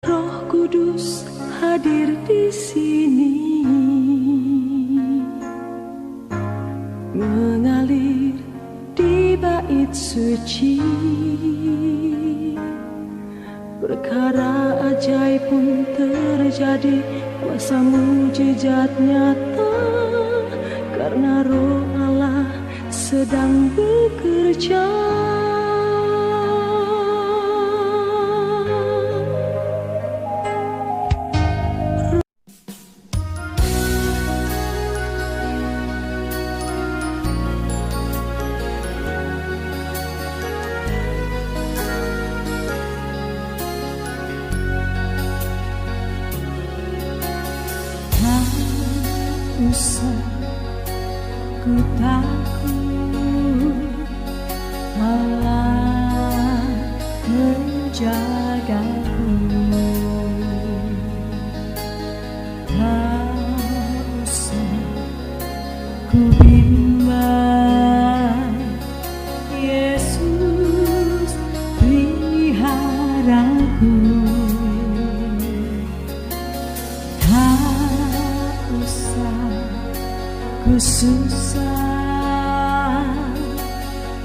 Roh Kudus hadir di sini, mengalir di bait suci. Perkara ajaib pun terjadi, kuasa mujizat nyata, karena Roh Allah sedang bekerja. Usah ku takut, Allah menjagaku. Tak usah ku bimbang, Yesus peliharaku. Ku susah,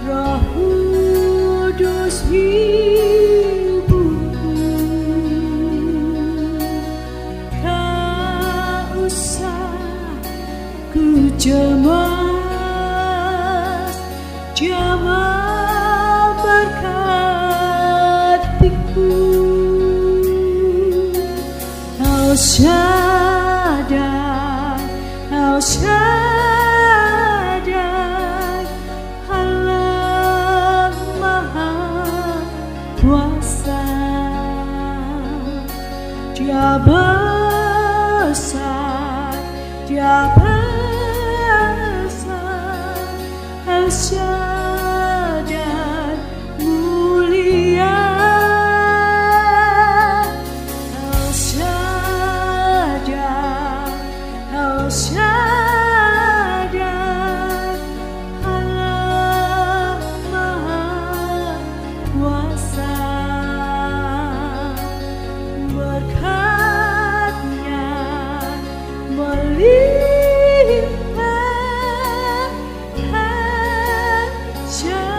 Roh Kudus hidupku. Tak usah ku cemas, Dia memberkatiku. El Shaddai, El Shaddai, Allah Maha Kuasa. Dia besar, Dia besar, El Shaddai mulia. El Shaddai, El Shaddai, Allah Maha Kuasa. Berkat-Nya melimpah hajatan.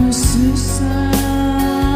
Susah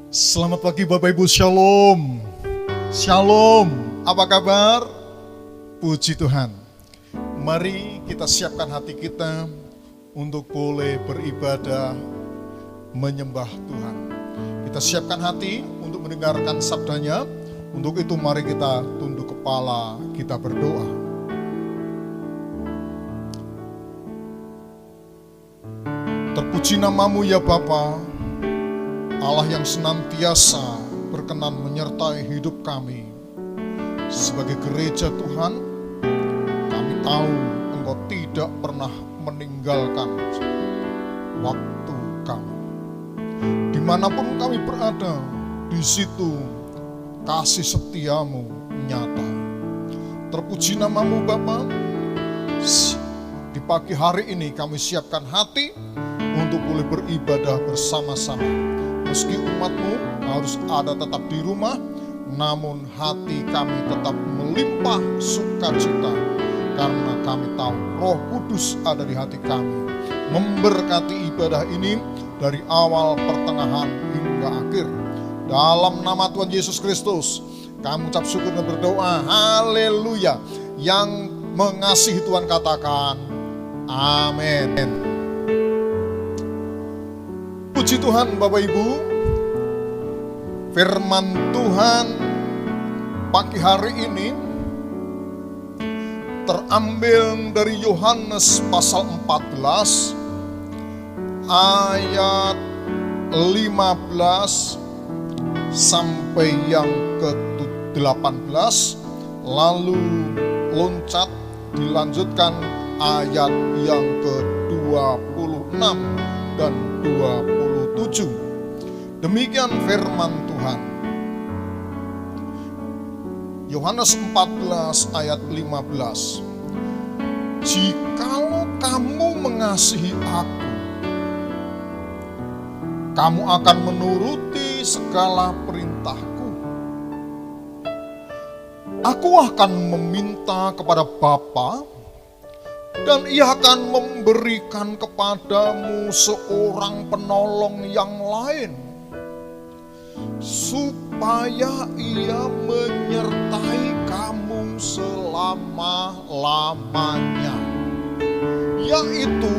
Selamat pagi Bapak Ibu, Shalom. Shalom, apa kabar? Puji Tuhan. Mari kita siapkan hati kita untuk boleh beribadah, menyembah Tuhan. Kita siapkan hati untuk mendengarkan sabdanya. Untuk itu mari kita tunduk kepala, kita berdoa. Terpuji namamu ya Bapa, Allah yang senantiasa berkenan menyertai hidup kami. Sebagai gereja Tuhan, kami tahu Engkau tidak pernah meninggalkan waktu kami. Dimanapun kami berada, di situ kasih setiamu nyata. Terpuji namamu Bapa. Di pagi hari ini kami siapkan hati untuk boleh beribadah bersama-sama. Meski umatmu harus ada tetap di rumah, namun hati kami tetap melimpah sukacita. Karena kami tahu Roh Kudus ada di hati kami, memberkati ibadah ini dari awal, pertengahan, hingga akhir. Dalam nama Tuhan Yesus Kristus, kami ucap syukur dan berdoa, haleluya. Yang mengasihi Tuhan katakan, amin. Puji Tuhan Bapak Ibu, firman Tuhan pagi hari ini terambil dari Yohanes pasal 14 ayat 15 sampai yang ke-18, lalu loncat dilanjutkan ayat yang ke-26 dan 27. Demikian firman Tuhan. Yohanes 14 ayat 15. Jikalau kamu mengasihi aku, kamu akan menuruti segala perintahku. Aku akan meminta kepada Bapa, dan Ia akan memberikan kepadamu seorang penolong yang lain, supaya Ia menyertai kamu selama-lamanya, yaitu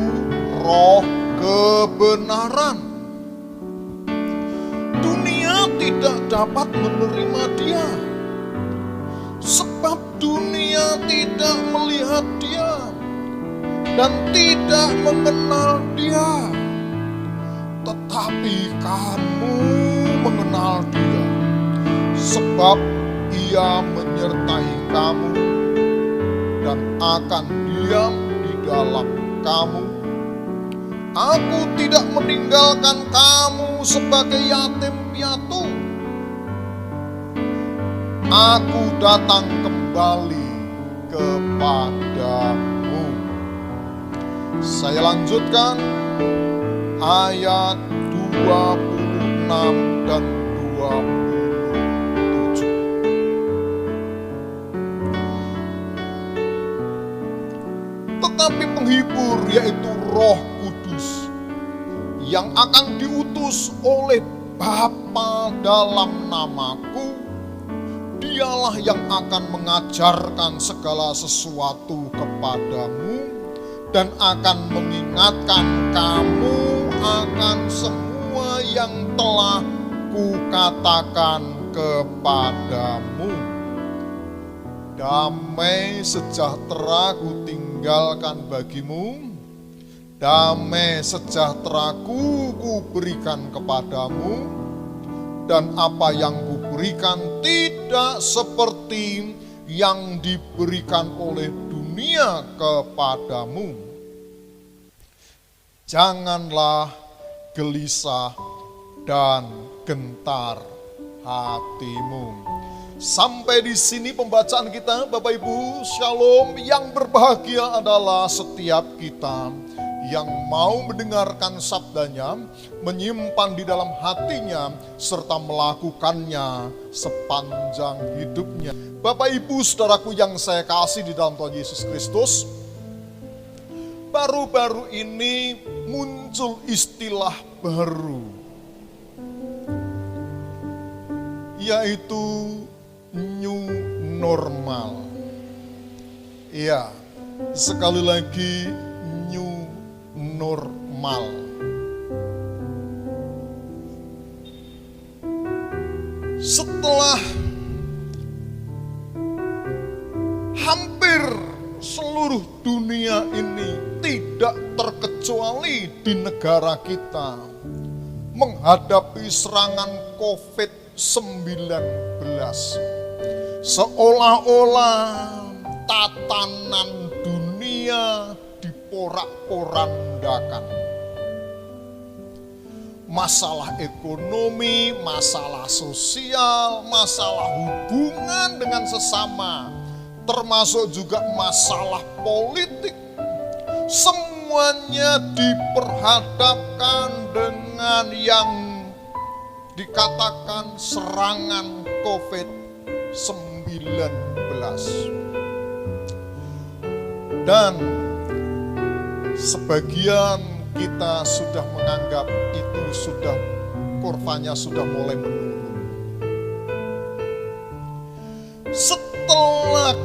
Roh kebenaran. Dunia tidak dapat menerima Dia, sebab dunia tidak melihat Dia dan tidak mengenal Dia. Tetapi kamu mengenal Dia, sebab Ia menyertai kamu dan akan diam di dalam kamu. Aku tidak meninggalkan kamu sebagai yatim piatu. Aku datang kembali kepadamu. Saya lanjutkan ayat 26 dan 27. Tetapi penghibur, yaitu Roh Kudus, yang akan diutus oleh Bapa dalam namaku, Dialah yang akan mengajarkan segala sesuatu kepadamu dan akan mengingatkan kamu akan semua yang telah kukatakan kepadamu. Damai sejahtera ku tinggalkan bagimu, damai sejahtera-Ku berikan kepadamu, dan apa yang kuberikan tidak seperti yang diberikan oleh dunia kepadamu. Janganlah gelisah dan gentar hatimu. Sampai di sini pembacaan kita, Bapak Ibu, Shalom. Yang berbahagia adalah setiap kita yang mau mendengarkan sabdanya, menyimpan di dalam hatinya, serta melakukannya sepanjang hidupnya. Bapak Ibu Saudaraku yang saya kasih di dalam Tuhan Yesus Kristus, baru-baru ini muncul istilah baru, yaitu new normal. Iya, sekali lagi new normal. Setelah hampir seluruh dunia ini, tidak terkecuali di negara kita, menghadapi serangan COVID-19, seolah-olah tatanan dunia diporak-porandakan. Masalah ekonomi, masalah sosial, masalah hubungan dengan sesama, termasuk juga masalah politik, semuanya diperhadapkan dengan yang dikatakan serangan COVID-19. Dan sebagian kita sudah menganggap itu sudah kurvanya sudah mulai menurun. Setelah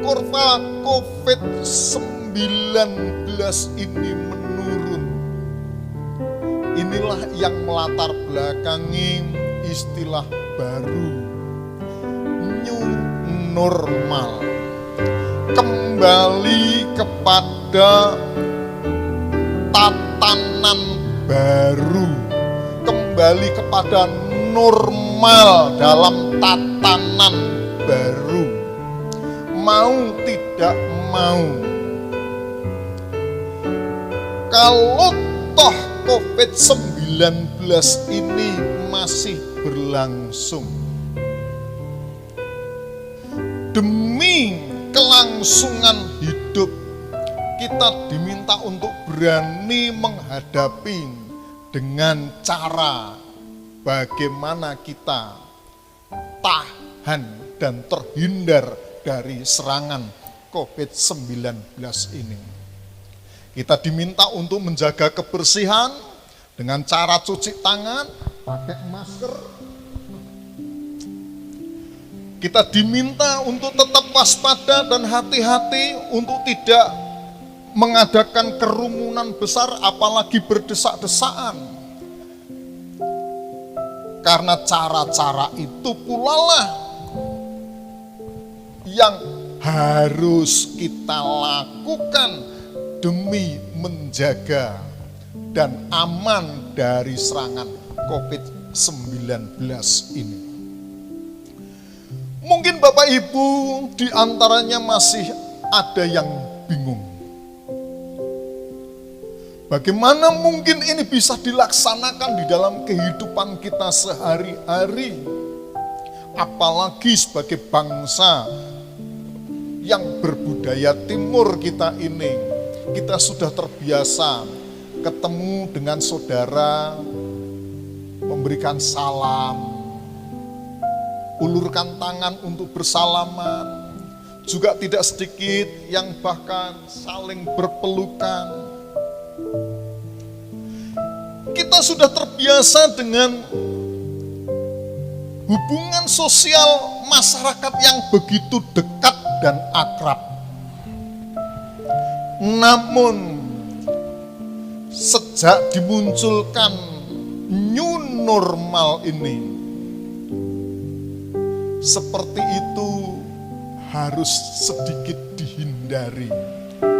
kurva COVID-19 ini menurun, inilah yang melatar belakangi istilah baru, new normal. Kembali kepada tatanan baru, kembali kepada normal dalam tatanan baru. Mau tidak mau, kalau toh COVID-19 ini masih berlangsung, demi kelangsungan hidup, kita diminta untuk berani menghadapi dengan cara bagaimana kita tahan dan terhindar dari serangan COVID-19 ini. Kita diminta untuk menjaga kebersihan dengan cara cuci tangan, pakai masker. Kita diminta untuk tetap waspada dan hati-hati untuk tidak mengadakan kerumunan besar, apalagi berdesak-desakan. Karena cara-cara itu pula lah yang harus kita lakukan demi menjaga dan aman dari serangan COVID-19 ini. Mungkin Bapak Ibu di antaranya masih ada yang bingung. Bagaimana mungkin ini bisa dilaksanakan di dalam kehidupan kita sehari-hari? Apalagi sebagai bangsa yang berbudaya timur kita ini, kita sudah terbiasa ketemu dengan saudara, memberikan salam, ulurkan tangan untuk bersalaman, juga tidak sedikit yang bahkan saling berpelukan. Kita sudah terbiasa dengan hubungan sosial masyarakat yang begitu dekat dan akrab. Namun sejak dimunculkan new normal ini, seperti itu harus sedikit dihindari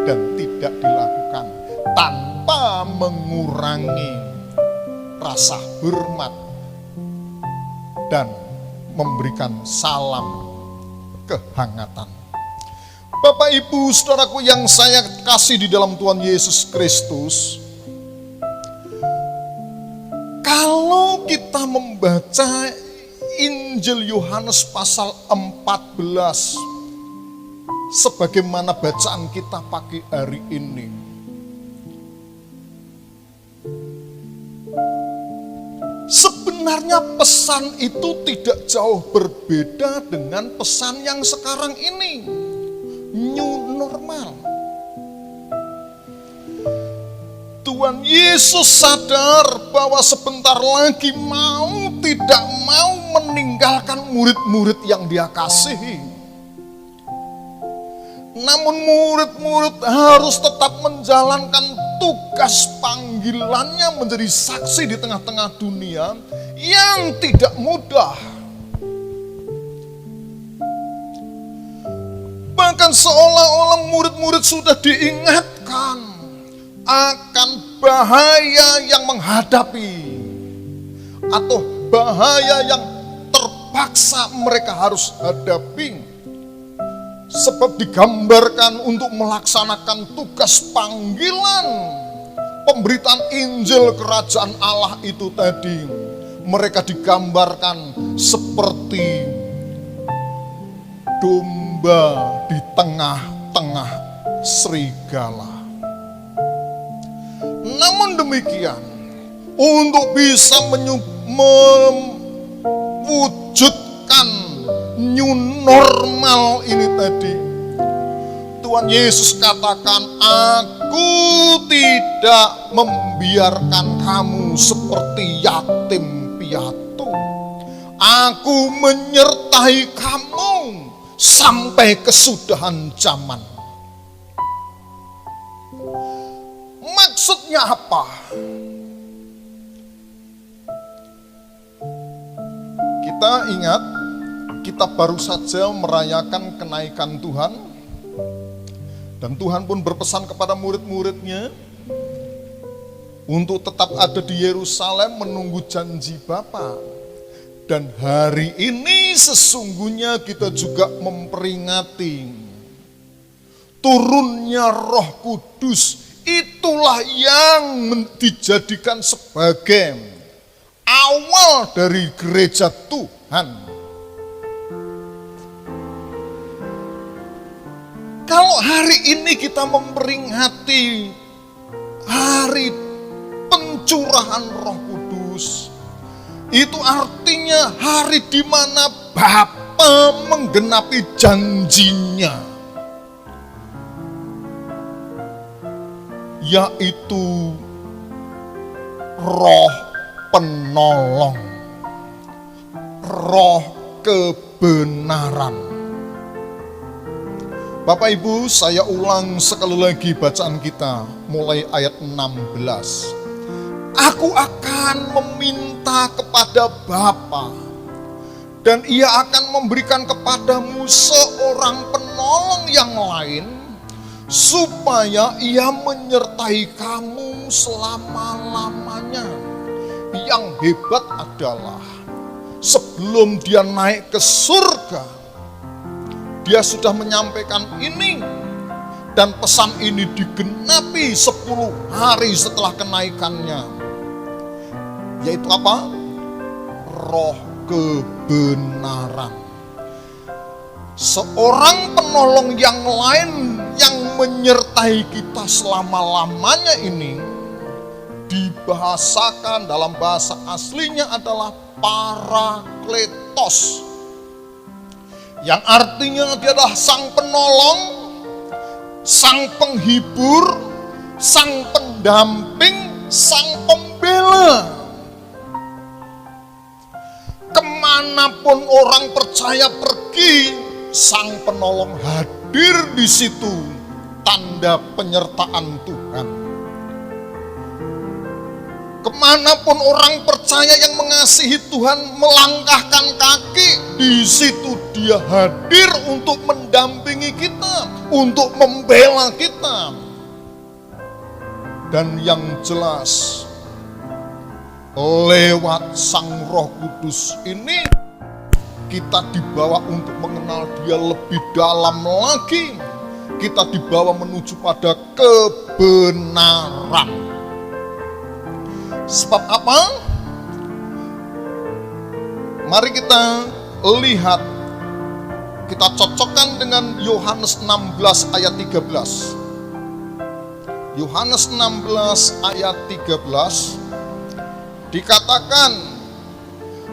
dan tidak dilakukan tanpa mengurangi rasa hormat dan memberikan salam kehangatan. Bapak Ibu Saudaraku yang saya kasih di dalam Tuhan Yesus Kristus, kalau kita membaca Injil Yohanes pasal 14 sebagaimana bacaan kita pagi hari ini, sebenarnya pesan itu tidak jauh berbeda dengan pesan yang sekarang ini, new normal. Tuhan Yesus sadar bahwa sebentar lagi mau tidak mau meninggalkan meninggalkan murid-murid yang Dia kasihi. Namun murid-murid harus tetap menjalankan tugas panggilannya menjadi saksi di tengah-tengah dunia yang tidak mudah. Bahkan seolah-olah murid-murid sudah diingatkan akan bahaya yang menghadapi atau bahaya yang terpaksa mereka harus hadapi. Sebab digambarkan untuk melaksanakan tugas panggilan pemberitaan Injil Kerajaan Allah itu tadi. Mereka digambarkan seperti domba di tengah-tengah serigala. Namun demikian, untuk bisa mewujudkan new normal ini tadi, Tuhan Yesus katakan, aku tidak membiarkan kamu seperti yatim piatu. Aku menyertai kamu sampai kesudahan zaman. Maksudnya apa? Kita ingat, kita baru saja merayakan kenaikan Tuhan, dan Tuhan pun berpesan kepada murid-muridnya untuk tetap ada di Yerusalem menunggu janji Bapa. Dan hari ini sesungguhnya kita juga memperingati turunnya Roh Kudus. Itulah yang dijadikan sebagai awal dari gereja Tuhan. Kalau hari ini kita memperingati hari pencurahan Roh Kudus, itu artinya hari di mana Bapa menggenapi janjinya, yaitu Roh Penolong, Roh kebenaran. Bapak Ibu, saya ulang sekali lagi bacaan kita mulai ayat 16. Aku akan meminta kepada Bapa, dan Ia akan memberikan kepadamu seorang penolong yang lain, supaya Ia menyertai kamu selama-lamanya. Yang hebat adalah sebelum Dia naik ke surga, Dia sudah menyampaikan ini, dan pesan ini digenapi 10 hari setelah kenaikannya. Yaitu apa? Roh kebenaran. Seorang penolong yang lain yang menyertai kita selama-lamanya ini dibahasakan dalam bahasa aslinya adalah Parakletos, yang artinya Dia adalah sang penolong, sang penghibur, sang pendamping, sang pembela. Kemanapun orang percaya pergi, sang penolong hadir di situ, tanda penyertaan Tuhan. Kemanapun orang percaya yang mengasihi Tuhan melangkahkan kaki, di situ Dia hadir untuk mendampingi kita, untuk membela kita. Dan yang jelas, lewat Sang Roh Kudus ini, kita dibawa untuk mengenal Dia lebih dalam lagi. Kita dibawa menuju pada kebenaran. Sebab apa? Mari kita lihat, kita cocokkan dengan Yohanes 16 ayat 13. Yohanes 16 ayat 13 dikatakan,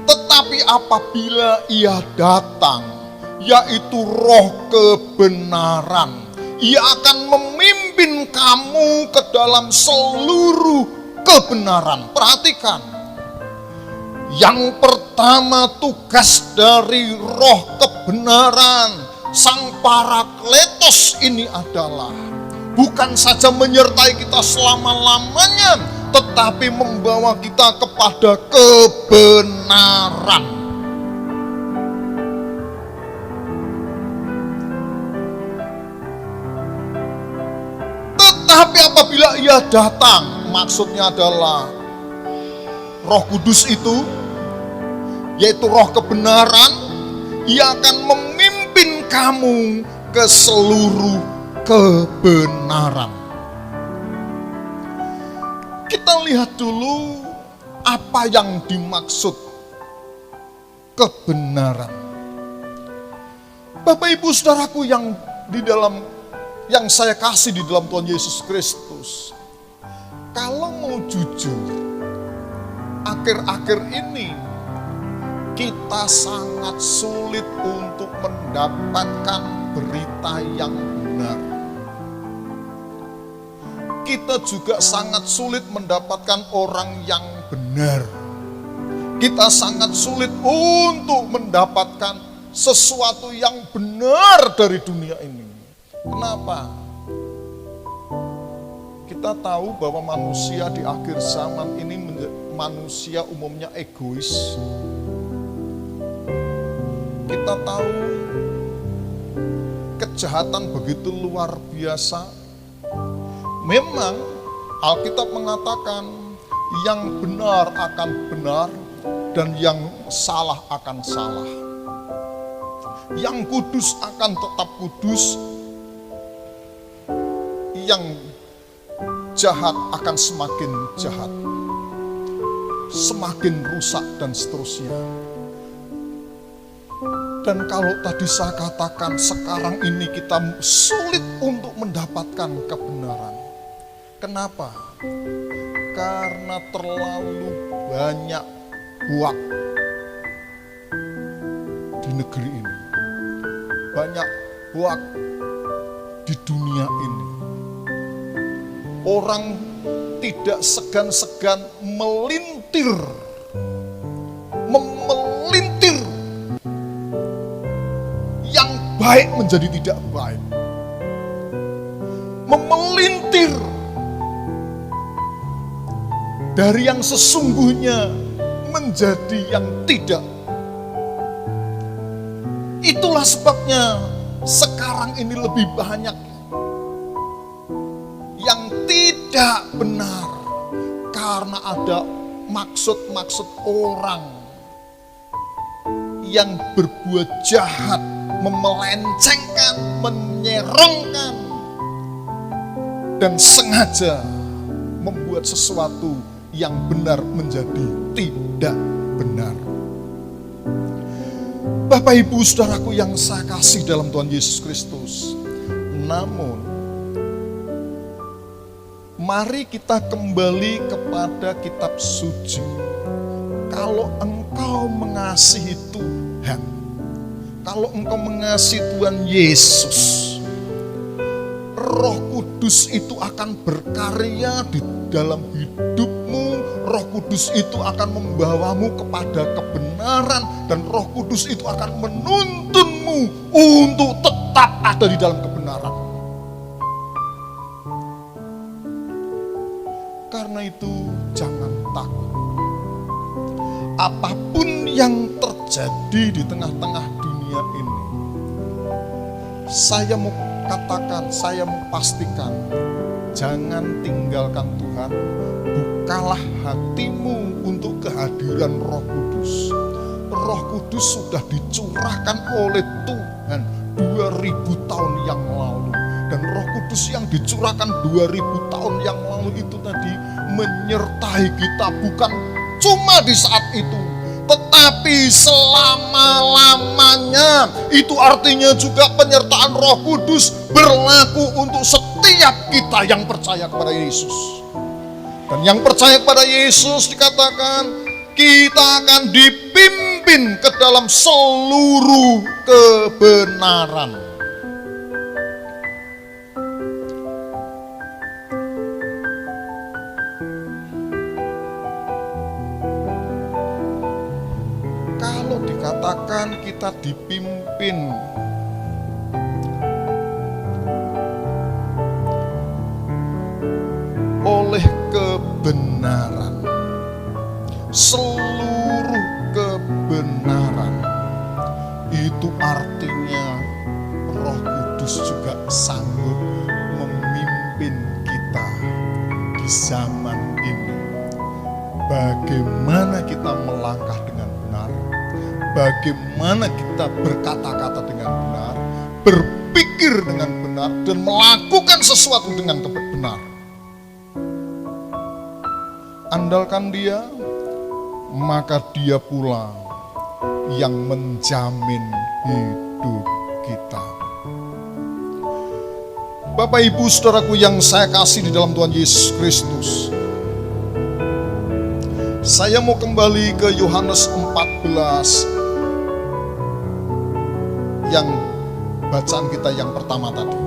tetapi apabila Ia datang, yaitu Roh kebenaran, Ia akan memimpin kamu ke dalam seluruh kebenaran. Perhatikan, Yang pertama, tugas dari roh kebenaran, Sang Parakletos ini adalah bukan saja menyertai kita selama-lamanya, tetapi membawa kita kepada kebenaran. Tetapi apabila ia datang, maksudnya adalah Roh Kudus itu, yaitu roh kebenaran, ia akan memimpin kamu ke seluruh kebenaran. Kita lihat dulu apa yang dimaksud kebenaran. Bapak Ibu Saudaraku yang saya kasih di dalam Tuhan Yesus Kristus, kalau mau jujur, akhir-akhir ini kita sangat sulit untuk mendapatkan berita yang benar. Kita juga sangat sulit mendapatkan orang yang benar. Kita sangat sulit untuk mendapatkan sesuatu yang benar dari dunia ini. Kenapa? Kita tahu bahwa manusia di akhir zaman ini manusia umumnya egois. Kita tahu kejahatan begitu luar biasa. Memang Alkitab mengatakan yang benar akan benar dan yang salah akan salah. Yang kudus akan tetap kudus, yang jahat akan semakin jahat, semakin rusak dan seterusnya. Dan kalau tadi saya katakan sekarang ini kita sulit untuk mendapatkan kebenaran. Kenapa? Karena terlalu banyak hoak di negeri ini. Banyak hoak di dunia ini. Orang tidak segan-segan memelintir yang baik menjadi tidak baik, memelintir dari yang sesungguhnya menjadi yang tidak. Itulah sebabnya sekarang ini lebih banyak yang tidak benar, karena ada maksud-maksud orang yang berbuat jahat, memelencengkan, menyerongkan, dan sengaja membuat sesuatu yang benar menjadi tidak benar. Bapak Ibu Saudaraku yang saya kasih dalam Tuhan Yesus Kristus, namun mari kita kembali kepada kitab suci. Kalau engkau mengasihi Tuhan, kalau engkau mengasihi Tuhan Yesus, Roh Kudus itu akan berkarya di dalam hidupmu. Roh Kudus itu akan membawamu kepada kebenaran, dan Roh Kudus itu akan menuntunmu untuk tetap ada di dalam kebenaran. Karena itu jangan takut. Apapun yang terjadi di tengah-tengah dunia ini, saya mau katakan, saya mau pastikan, jangan tinggalkan Tuhan. Bukalah hatimu untuk kehadiran Roh Kudus. Roh Kudus sudah dicurahkan oleh Tuhan 2000 tahun yang lalu. Dan Roh Kudus yang dicurahkan 2000 tahun yang lalu itu tadi menyertai kita bukan cuma di saat itu, tetapi selama-lamanya. Itu artinya juga penyertaan Roh Kudus berlaku untuk setiap kita yang percaya kepada Yesus. Dan yang percaya kepada Yesus dikatakan kita akan dipimpin ke dalam seluruh kebenaran. kita dipimpin oleh kebenaran, seluruh kebenaran. Itu artinya Roh Kudus juga sanggup memimpin kita di zaman ini. Bagaimana kita melangkah dengan benar, bagaimana kita berkata-kata dengan benar, berpikir dengan benar, dan melakukan sesuatu dengan benar. Andalkan Dia, maka Dia pula yang menjamin hidup kita. Bapak Ibu Saudaraku yang saya kasih di dalam Tuhan Yesus Kristus, saya mau kembali ke Yohanes 14 yang bacaan kita yang pertama tadi.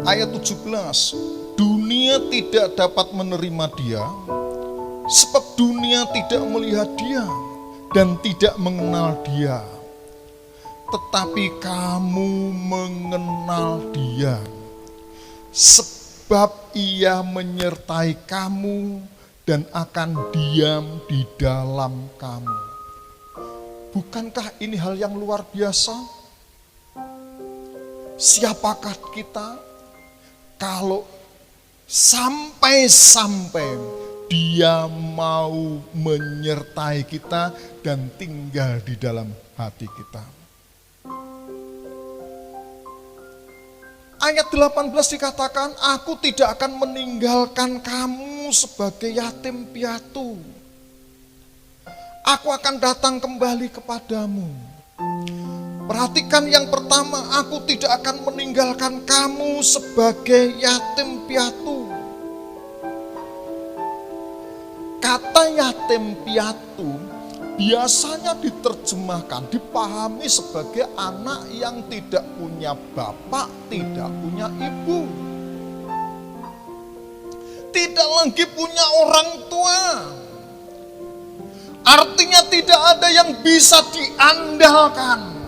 Ayat 17, dunia tidak dapat menerima Dia, sebab dunia tidak melihat Dia dan tidak mengenal Dia. Tetapi kamu mengenal Dia, sebab Ia menyertai kamu dan akan diam di dalam kamu. Bukankah ini hal yang luar biasa? Siapakah kita kalau sampai-sampai Dia mau menyertai kita dan tinggal di dalam hati kita? Ayat 18 dikatakan, aku tidak akan meninggalkan kamu sebagai yatim piatu. Aku akan datang kembali kepadamu. Perhatikan yang pertama, aku tidak akan meninggalkan kamu sebagai yatim piatu. Kata yatim piatu biasanya diterjemahkan, dipahami sebagai anak yang tidak punya bapak, tidak punya ibu. Tidak lagi punya orang tua. Artinya tidak ada yang bisa diandalkan.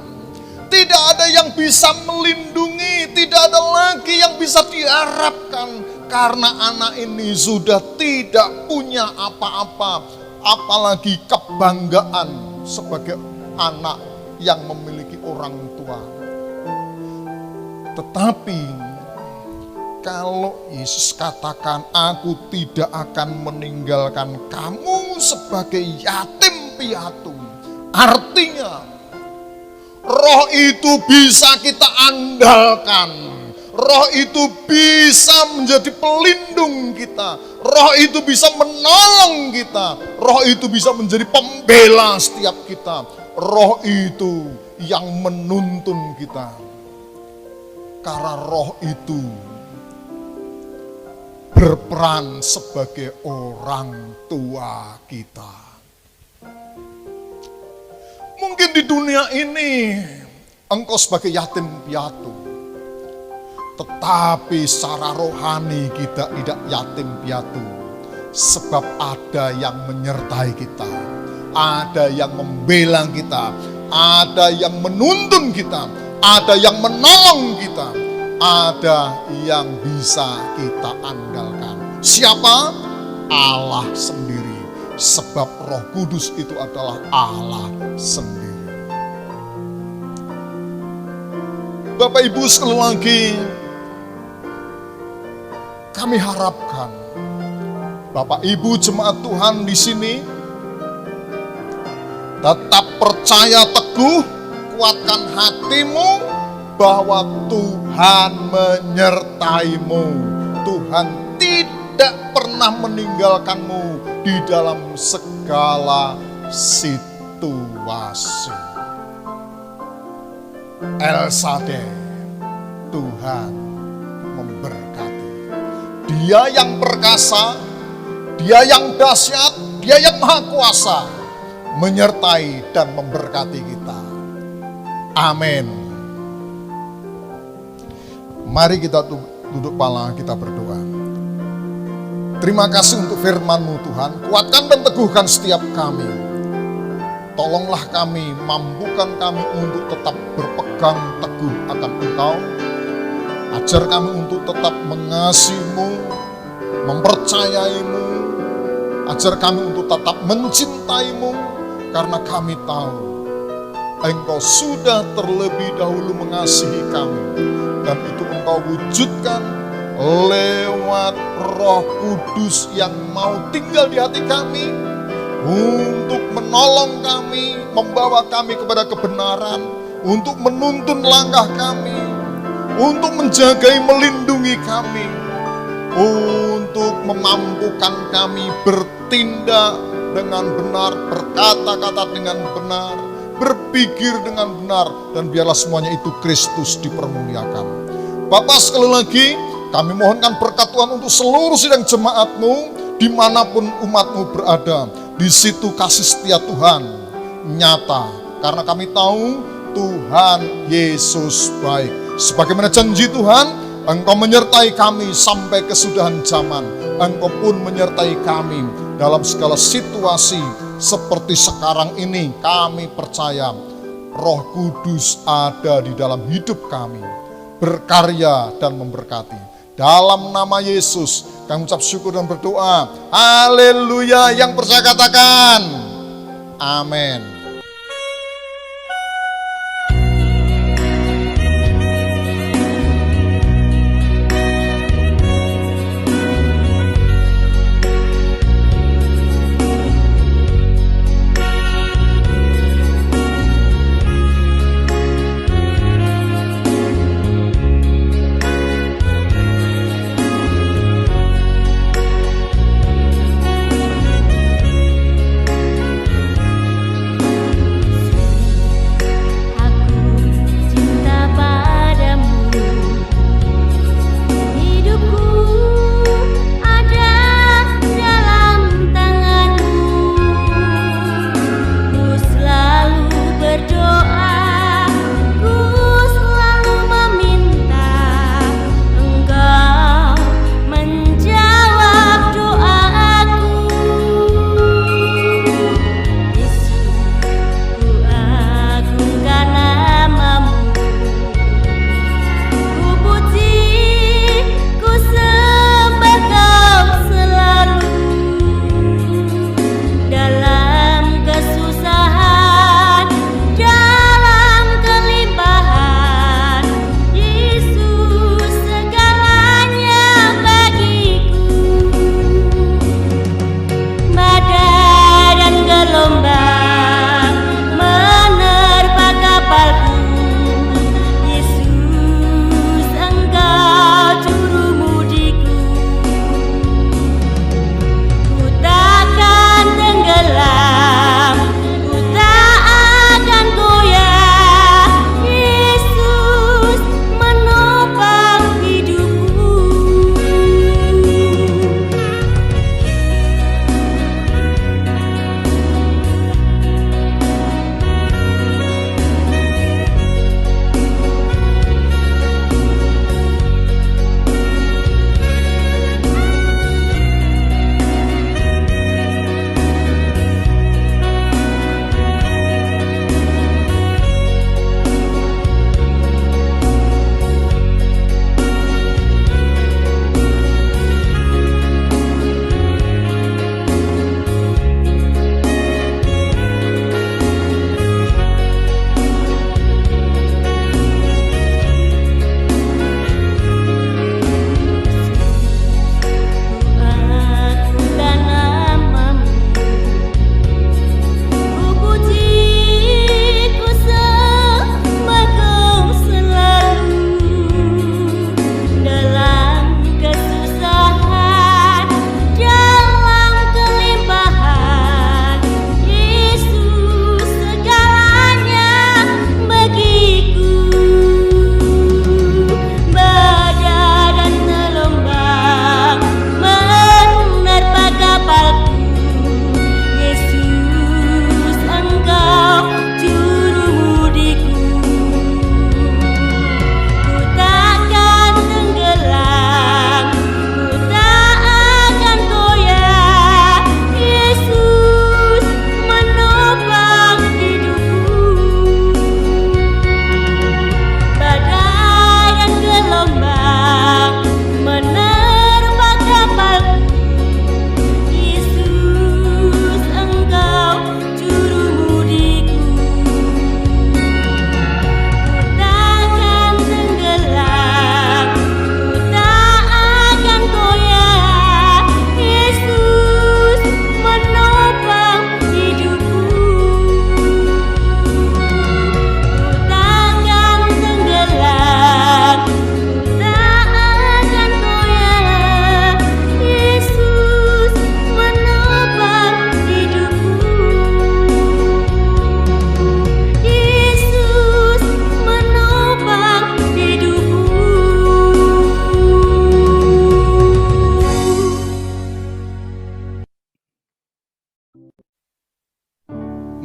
Tidak ada yang bisa melindungi, tidak ada lagi yang bisa diharapkan. Karena anak ini sudah tidak punya apa-apa, apalagi kebanggaan sebagai anak yang memiliki orang tua. Tetapi kalau Yesus katakan, aku tidak akan meninggalkan kamu sebagai yatim piatu, artinya Roh itu bisa kita andalkan. Roh itu bisa menjadi pelindung kita. Roh itu bisa menolong kita. Roh itu bisa menjadi pembela setiap kita. Roh itu yang menuntun kita. Karena Roh itu berperan sebagai orang tua kita. Mungkin di dunia ini engkau sebagai yatim piatu, tetapi secara rohani kita tidak yatim piatu, sebab ada yang menyertai kita, ada yang membela kita, ada yang menuntun kita, ada yang menolong kita, ada yang bisa kita andalkan. Siapa? Allah sendiri. Sebab Roh Kudus itu adalah Allah sendiri. Bapak Ibu sekali lagi, kami harapkan Bapak Ibu jemaat Tuhan di sini tetap percaya teguh, kuatkan hatimu bahwa Tuhan menyertaimu. Tuhan tidak pernah meninggalkanmu di dalam segala situasi. El Shaddai, Tuhan memberkati. Dia yang perkasa, Dia yang dahsyat, Dia yang maha kuasa, menyertai dan memberkati kita. Amin. Mari kita duduk pala, kita berdoa. Terima kasih untuk firman-Mu Tuhan, kuatkan dan teguhkan setiap kami. Tolonglah kami, mampukan kami untuk tetap berpegang teguh akan Engkau. Ajar kami untuk tetap mengasihi-Mu, mempercayai-Mu. Ajar kami untuk tetap mencintai-Mu, karena kami tahu Engkau sudah terlebih dahulu mengasihi kami. Dan itu Engkau wujudkan lewat Roh Kudus yang mau tinggal di hati kami, untuk menolong kami, membawa kami kepada kebenaran, untuk menuntun langkah kami, untuk menjagai, melindungi kami, untuk memampukan kami bertindak dengan benar, berkata-kata dengan benar, berpikir dengan benar, dan biarlah semuanya itu Kristus dipermuliakan. Bapa, sekali lagi kami mohonkan berkat Tuhan untuk seluruh sidang jemaat-Mu, dimanapun umat-Mu berada. Di situ kasih setia Tuhan nyata, karena kami tahu Tuhan Yesus baik. Sebagaimana janji Tuhan, Engkau menyertai kami sampai kesudahan zaman. Engkau pun menyertai kami dalam segala situasi seperti sekarang ini. Kami percaya Roh Kudus ada di dalam hidup kami, berkarya dan memberkati. Dalam nama Yesus kami ucap syukur dan berdoa. Haleluya. Yang percaya katakan amin.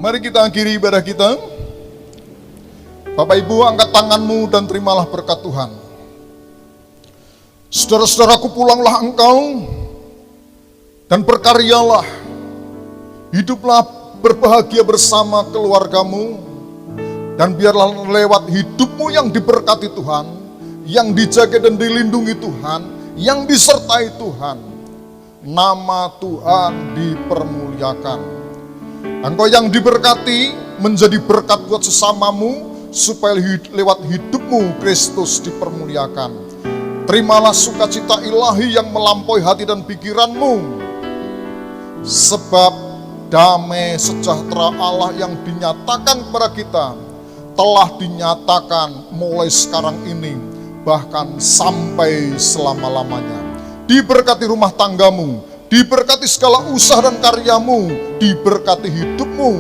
Mari kita akhiri ibadah kita. Bapak Ibu, angkat tanganmu dan terimalah berkat Tuhan. Saudara-saudaraku, pulanglah engkau dan berkaryalah. Hiduplah berbahagia bersama keluargamu. Dan biarlah lewat hidupmu yang diberkati Tuhan, yang dijaga dan dilindungi Tuhan, yang disertai Tuhan, nama Tuhan dipermuliakan. Engkau yang diberkati menjadi berkat buat sesamamu, supaya lewat hidupmu Kristus dipermuliakan. Terimalah sukacita ilahi yang melampaui hati dan pikiranmu, sebab damai sejahtera Allah yang dinyatakan kepada kita telah dinyatakan mulai sekarang ini, bahkan sampai selama-lamanya. Diberkati rumah tanggamu, diberkati segala usaha dan karyamu, diberkati hidupmu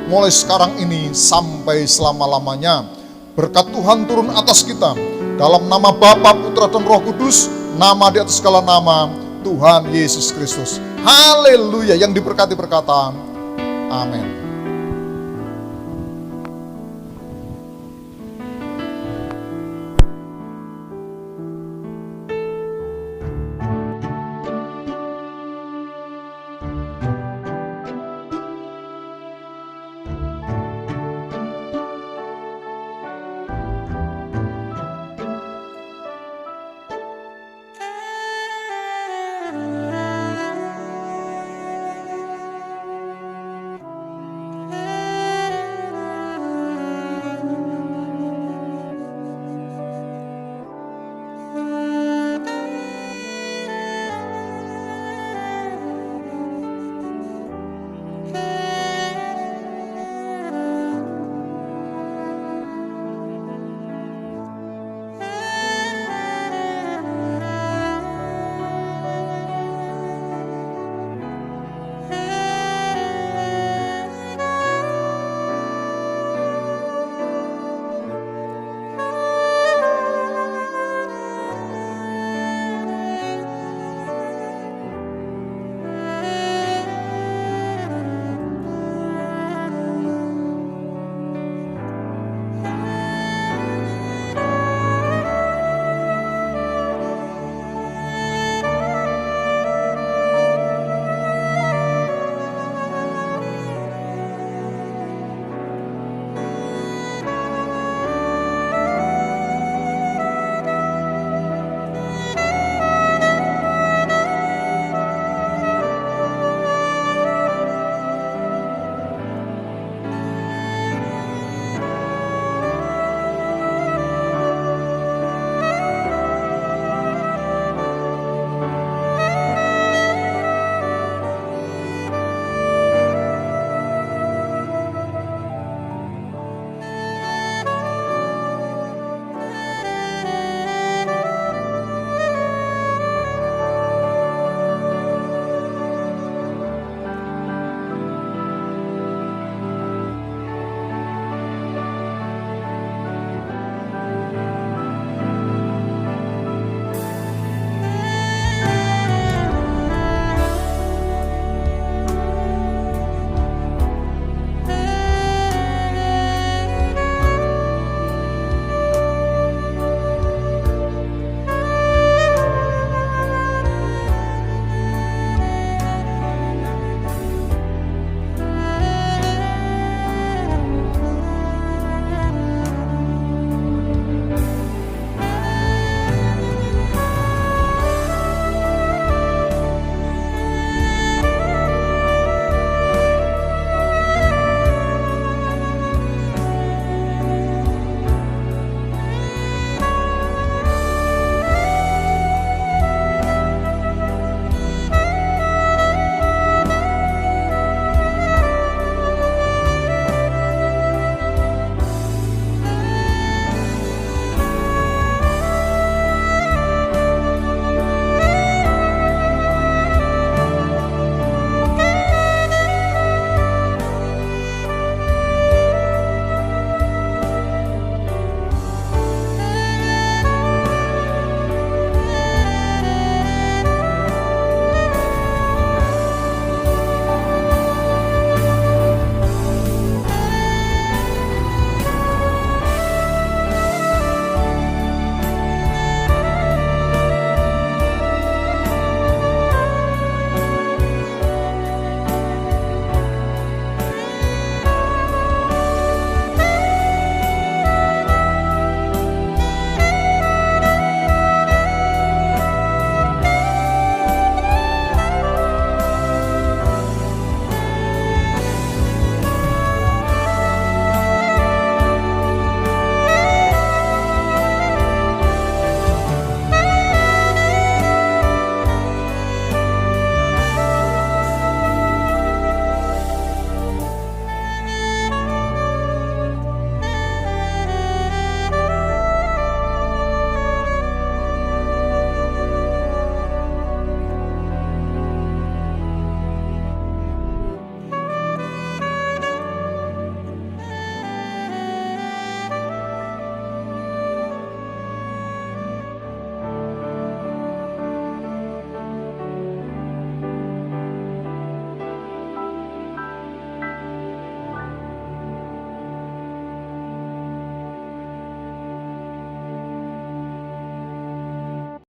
mulai sekarang ini sampai selama-lamanya. Berkat Tuhan turun atas kita, dalam nama Bapa, Putra, dan Roh Kudus, nama di atas segala nama, Tuhan Yesus Kristus. Haleluya. Yang diberkati berkata, amin.